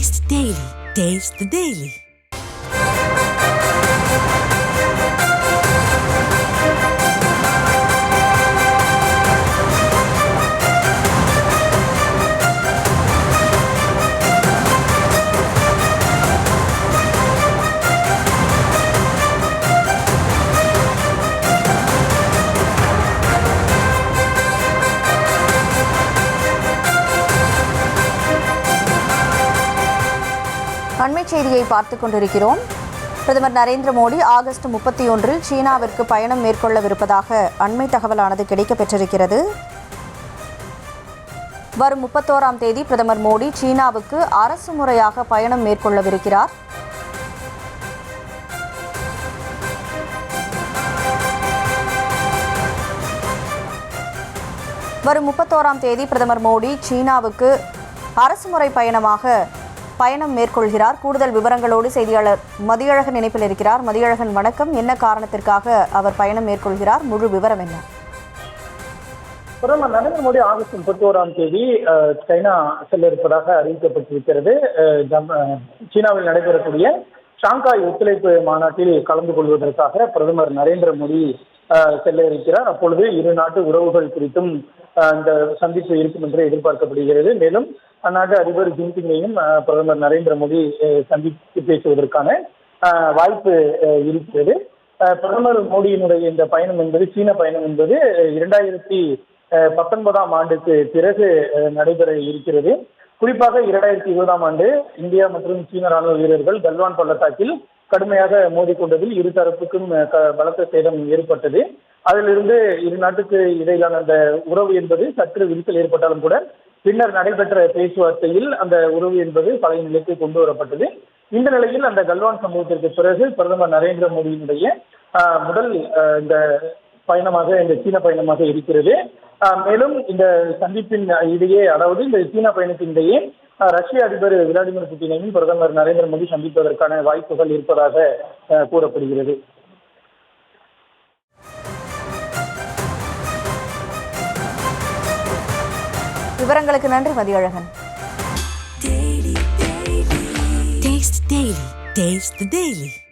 Taste Daily. Taste the Daily. அண்மை செய்தியை பார்த்துக் கொண்டிருக்கிறோம். பிரதமர் நரேந்திர மோடி ஆகஸ்ட் 31 சீனாவிற்கு பயணம் மேற்கொள்ளவிருப்பதாக அண்மை தகவலானது கிடைக்கப்பெற்றிருக்கிறது. வரும் 31ஆம் தேதி பிரதமர் மோடி சீனாவுக்கு அரசு முறையாக பயணம் மேற்கொள்ளவிருக்கிறார். வரும் 31ஆம் தேதி பிரதமர் மோடி சீனாவுக்கு அரசுமுறை பயணம் மேற்கொள்கிறார். கூடுதல் விவரங்களோடு செய்தியாளர் மதியழகன் இணைப்பில் இருக்கிறார். மதியழகன், வணக்கம். என்ன காரணத்திற்காக அவர் பயணம் மேற்கொள்கிறார்? முழு விவரம் என்ன? பிரதமர் நரேந்திர மோடி ஆகஸ்ட் 31ஆம் தேதி சைனா செல்ல இருப்பதாக அறிவிக்கப்பட்டிருக்கிறது. சீனாவில் நடைபெறக்கூடிய ஷாங்காய் ஒத்துழைப்பு மாநாட்டில் கலந்து கொள்வதற்காக பிரதமர் நரேந்திர மோடி செல்ல இருக்கிறார். அப்பொழுது இரு நாட்டு உறவுகள் குறித்தும் இந்த சந்திப்பு இருக்கும் என்று எதிர்பார்க்கப்படுகிறது. மேலும் அந்நாட்டு அதிபர் ஜின்பிங்கையும் பிரதமர் நரேந்திர மோடி சந்தித்து பேசுவதற்கான வாய்ப்பு இருக்கிறது. பிரதமர் மோடியினுடைய இந்த பயணம் என்பது, சீன பயணம் என்பது 2019ஆம் ஆண்டுக்கு பிறகு நடைபெற இருக்கிறது. குறிப்பாக 2020ஆம் ஆண்டு இந்தியா மற்றும் சீன ராணுவ வீரர்கள் கல்வான் பள்ளத்தாக்கில் கடுமையாக மோதிக்கொண்டதில் இரு தரப்புக்கும் பலத்த சேதம் ஏற்பட்டது. அதிலிருந்து இரு நாட்டுக்கு இடையிலான அந்த உறவு என்பது சற்று விரிசல் ஏற்பட்டாலும் கூட பின்னர் நடைபெற்ற பேச்சுவார்த்தையில் அந்த உறவு என்பது பழைய நிலைக்கு கொண்டு வரப்பட்டது. இந்த நிலையில் அந்த கல்வான் சம்பவத்திற்கு பிறகு பிரதமர் நரேந்திர மோடியினுடைய முதல் இந்த பயணமாக இந்த சீன பயணமாக இருக்கிறது. மேலும் இந்த சந்திப்பின் இடையே, அதாவது இந்த சீன பயணத்தின் இடையே ரஷ்ய அதிபர் விளாடிமிர் புட்டினையும் பிரதமர் நரேந்திர மோடி சந்திப்பதற்கான வாய்ப்புகள் இருப்பதாக கூறப்படுகிறது. விவரங்களுக்கு நன்றி மதியழகன். Taste the Daily.